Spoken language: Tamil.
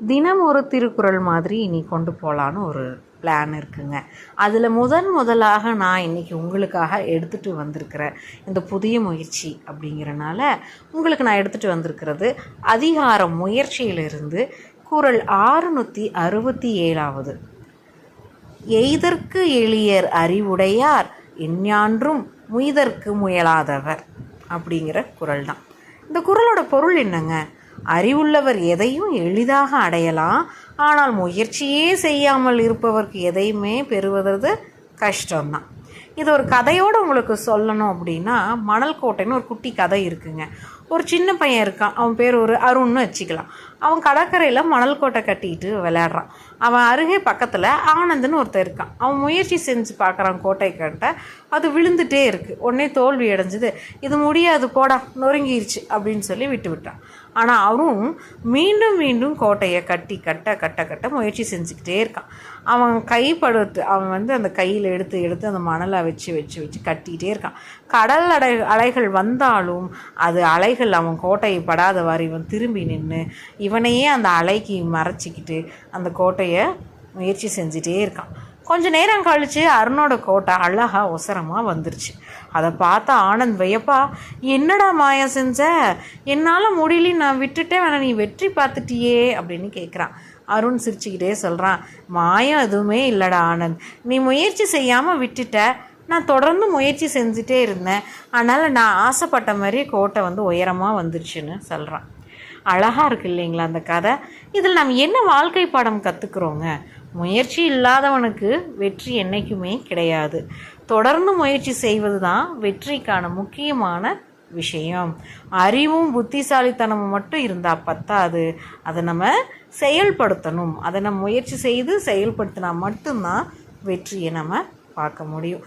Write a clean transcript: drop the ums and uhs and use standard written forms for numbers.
தினம் ஒரு திருக்குறள் மாதிரி இனி கொண்டு போகலான்னு ஒரு பிளான் இருக்குங்க. அதில் முதலாக நான் இன்றைக்கி உங்களுக்காக எடுத்துகிட்டு வந்திருக்கிற இந்த புதிய முயற்சி அப்படிங்கிறனால உங்களுக்கு நான் எடுத்துகிட்டு வந்திருக்கிறது அதிகாரம் முயற்சியிலிருந்து குறள் 667. எய்தற்கு எளியர் அறிவுடையார் எஞ்ஞான்றும் முய்தற்கு முயலாதவர் அப்படிங்கிற குறள் தான். இந்த குறளோட பொருள் என்னங்க? அறிவுள்ளவர் எதையும் எளிதாக அடையலாம், ஆனால் முயற்சியே செய்யாமல் இருப்பவருக்கு எதையுமே பெறுவது கஷ்டம்தான். இது ஒரு கதையோடு உங்களுக்கு சொல்லணும் அப்படின்னா, மணல் கோட்டைன்னு ஒரு குட்டி கதை இருக்குங்க. ஒரு சின்ன பையன் இருக்கான், அவன் பேர் ஒரு அருண்னு வச்சுக்கலாம். அவன் கடற்கரையில் மணல் கோட்டை கட்டிக்கிட்டு விளையாடுறான். அவன் அருகே பக்கத்தில் ஆனந்துன்னு ஒருத்தர் இருக்கான். அவன் முயற்சி செஞ்சு பார்க்குறான் கோட்டை கட்ட, அது விழுந்துகிட்டே இருக்குது. உடனே தோல்வி அடைஞ்சது. இது முடியாது போடா, நொறுங்கிருச்சு அப்படின்னு சொல்லி விட்டான். ஆனால் அவரும் மீண்டும் மீண்டும் கோட்டையை கட்ட முயற்சி செஞ்சுக்கிட்டே இருக்கான். அவன் கைப்படுத்து அவன் அந்த கையில் எடுத்து அந்த மணலை வச்சு கட்டிகிட்டே இருக்கான். கடல் அலைகள் வந்தாலும் அது அலைகள் அவன் கோட்டையை படாதவாறு இவன் திரும்பி நின்று இவனையே அந்த அலைக்கு மறைச்சிக்கிட்டு அந்த கோட்டையை முயற்சி செஞ்சிட்டே இருக்கான். கொஞ்ச நேரம் கழித்து அருணோட கோட்டை அழகாக ஒசரமாக வந்துருச்சு. அதை பார்த்தா ஆனந்த் வையப்பா, என்னடா மாயம் செஞ்ச, என்னால் முடியல, நான் விட்டுட்டேன், வேணா நீ வெற்றி பார்த்துட்டியே அப்படின்னு கேட்குறான். அருண் சிரிச்சுக்கிட்டே சொல்கிறான், மாயம் எதுவுமே இல்லைடா ஆனந்த், நீ முயற்சி செய்யாமல் விட்டுட்ட, நான் தொடர்ந்து முயற்சி செஞ்சுட்டே இருந்தேன், அதனால் நான் ஆசைப்பட்ட மாதிரி கோட்டை உயரமாக வந்துருச்சுன்னு சொல்கிறான். அழகாக இருக்கு இல்லைங்களா அந்த கதை? இதில் நம்ம என்ன வாழ்க்கை பாடம் கற்றுக்குறோங்க? முயற்சி இல்லாதவனுக்கு வெற்றி என்றைக்குமே கிடையாது. தொடர்ந்து முயற்சி செய்வது தான் வெற்றிக்கான முக்கியமான விஷயம். அறிவும் புத்திசாலித்தனமும் மட்டும் இருந்தால் பத்தாது, அதை நம்ம செயல்படுத்தணும். அதை நம்ம முயற்சி செய்து செயல்படுத்தினா மட்டும்தான் வெற்றியை நம்ம பார்க்க முடியும்.